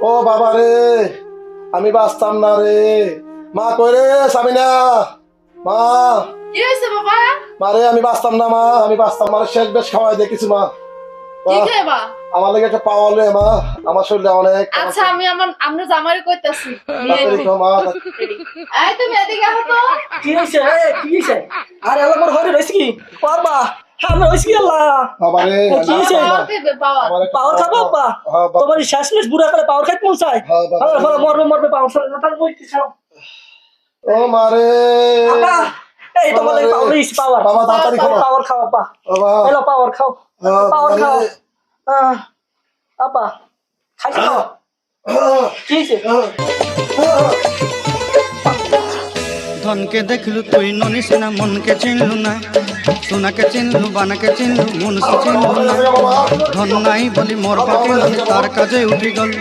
ও বাবা রে, আমি বাঁচতাম না রে। মা কই রে? সামিনা, মা। কি হয়েছে বাবা? মারে আমি বাঁচতাম না মা, আমি বাঁচতাম। মানে শেষ বেশ খাওয়াই দেখেছি মা। কি কে বা? আমার লেগে একটা পাওয়া লে মা, আমার শরীরে অনেক। আচ্ছা আমি আমরা জামাইরে কইতাছি। তাড়াতাড়ি খাও মা। এই তুমি এদিকে আছো তো। কি হইছে কি হইছে? আরে আল্লাহ মোর হরি রইছে কি বাবা আমরা হইছে কি আল্লাহ বাবা রে, কি হইছে? পাওয়ার দিবে পাওয়ার। আমার একটা পাওয়ার খাবো বাবা হ্যাঁ, বাবা। তোমার শেষমেশ বুড়া করে পাওয়ার খাইতে মন চায় হ্যাঁ, বাবা। আল্লাহ মরবে পাওয়ার ছাড়া না তার বইতে সব ও মারে, বাবা এই তোমার লাগি পাওয়ার হইছে পাওয়ার বাবা, তাড়াতাড়ি খাও। পাওয়ার খাও বাবা বাবা। হ্যালো পাওয়ার খাও পাওয়ার বাবা খাও রে। বাবা খাইছো কি হইছে ধনকে দেখলু তুই ননিস না মনকে চিনলু না সোনাকে চিনলু বানাকে চিনলু মনকে চিনলু না ধন নাই বলি মোর পাখি তার কাজে উঠি গল